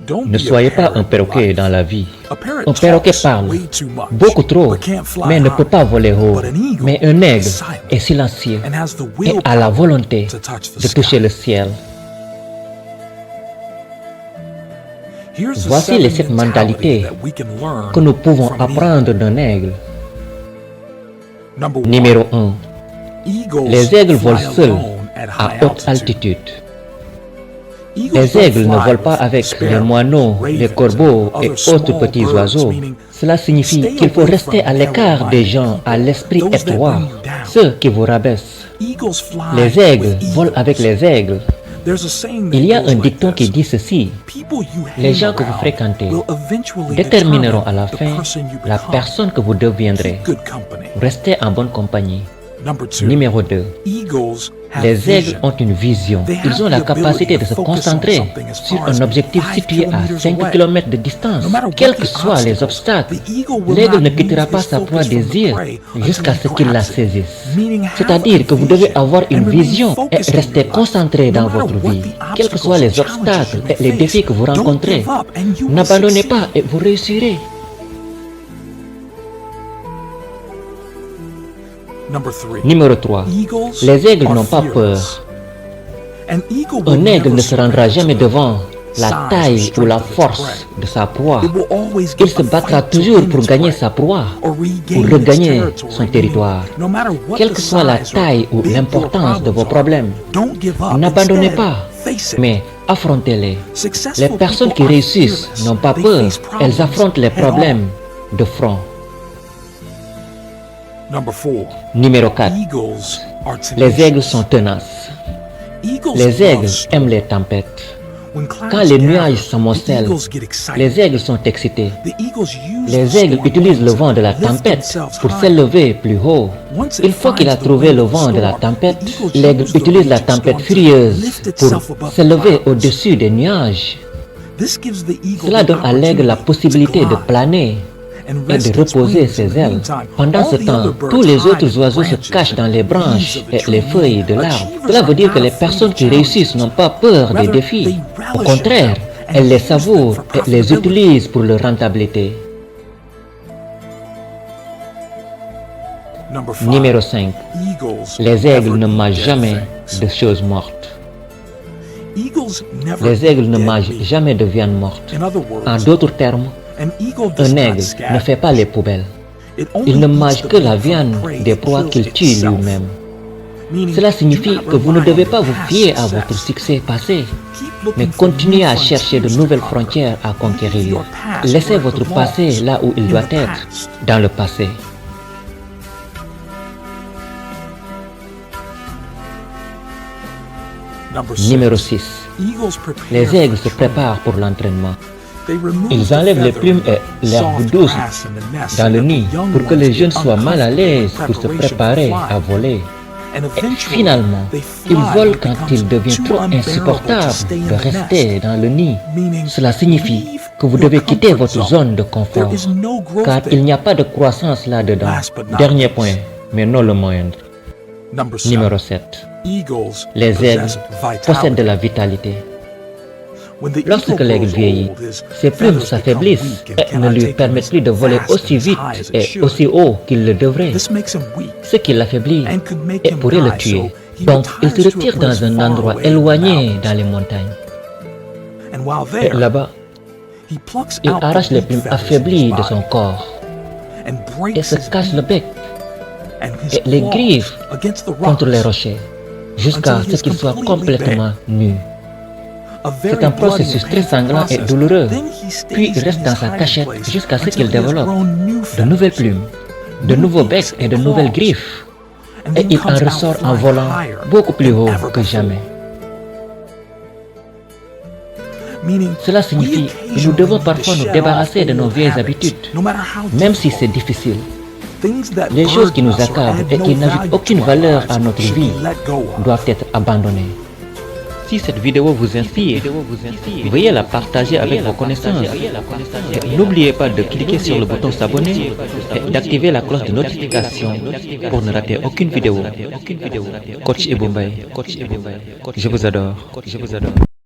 Ne soyez pas un perroquet dans la vie. Un perroquet parle beaucoup trop, mais ne peut pas voler haut. Mais un aigle est silencieux et a la volonté de toucher le ciel. Voici les 7 mentalités que nous pouvons apprendre d'un aigle. Numéro 1. Les aigles volent seuls à haute altitude. Les aigles ne volent pas avec les moineaux, les corbeaux et autres petits oiseaux. Cela signifie qu'il faut rester à l'écart des gens à l'esprit étroit, ceux qui vous rabaissent. Les aigles volent avec les aigles. Il y a un dicton qui dit ceci: les gens que vous fréquentez détermineront à la fin la personne que vous deviendrez. Restez en bonne compagnie. Numéro 2. Les aigles ont une vision. Ils ont la capacité de se concentrer sur un objectif situé à 5 km de distance. Quels que soient les obstacles, l'aigle ne quittera pas sa proie des yeux jusqu'à ce qu'il la saisisse. C'est-à-dire que vous devez avoir une vision et rester concentré dans votre vie. Quels que soient les obstacles et les défis que vous rencontrez, n'abandonnez pas et vous réussirez. Numéro 3. Les aigles n'ont pas peur. Un aigle ne se rendra jamais devant la taille ou la force de sa proie. Il se battra toujours pour gagner sa proie, pour regagner son territoire. Quelle que soit la taille ou l'importance de vos problèmes, n'abandonnez pas, mais affrontez-les. Les personnes qui réussissent n'ont pas peur, elles affrontent les problèmes de front. Numéro 4. Les aigles sont tenaces. Les aigles aiment les tempêtes. Quand les nuages s'amoncellent, les aigles sont excités. Les aigles utilisent le vent de la tempête pour s'élever plus haut. Une fois qu'il a trouvé le vent de la tempête, l'aigle utilise la tempête furieuse pour s'élever au-dessus des nuages. Cela donne à l'aigle la possibilité de planer et de reposer ses ailes. Pendant ce temps, tous les autres oiseaux se cachent dans les branches et les feuilles de l'arbre. Cela veut dire que les personnes qui réussissent n'ont pas peur des défis. Au contraire, elles les savourent et les utilisent pour leur rentabilité. Numéro 5. Les aigles ne mangent jamais de choses mortes. Les aigles ne mangent jamais de viande morte. En d'autres termes, un aigle ne fait pas les poubelles. Il ne mange que la viande des proies qu'il tue lui-même. Cela signifie que vous ne devez pas vous fier à votre succès passé, mais continuez à chercher de nouvelles frontières à conquérir. Laissez votre passé là où il doit être, dans le passé. Numéro 6. Les aigles se préparent pour l'entraînement. Ils enlèvent les plumes et l'herbe douce dans le nid pour que les jeunes soient mal à l'aise pour se préparer à voler. Et finalement, ils volent quand il devient trop insupportable de rester dans le nid. Cela signifie que vous devez quitter votre zone de confort, car il n'y a pas de croissance là-dedans. Dernier point, mais non le moindre. Numéro 7. Les aigles possèdent de la vitalité. Lorsque l'aigle vieillit, ses plumes s'affaiblissent et ne lui permettent plus de voler aussi vite et aussi haut qu'il le devrait, ce qui l'affaiblit et pourrait le tuer. Donc, il se retire dans un endroit éloigné dans les montagnes. Et là-bas, il arrache les plumes affaiblies de son corps et se cache le bec et les griffes contre les rochers jusqu'à ce qu'il soit complètement nu. C'est un processus très sanglant et douloureux. Puis il reste dans sa cachette jusqu'à ce qu'il développe de nouvelles plumes, de nouveaux becs et de nouvelles griffes. Et il en ressort en volant beaucoup plus haut que jamais. Cela signifie que nous devons parfois nous débarrasser de nos vieilles habitudes, même si c'est difficile. Les choses qui nous accablent et qui n'ajoutent aucune valeur à notre vie doivent être abandonnées. Si cette vidéo vous inspire, veuillez la partager avec vos connaissances. N'oubliez pas de cliquer sur le bouton s'abonner et d'activer la cloche de notification pour ne rater aucune vidéo. Coach Ebou Mbaye, je vous adore.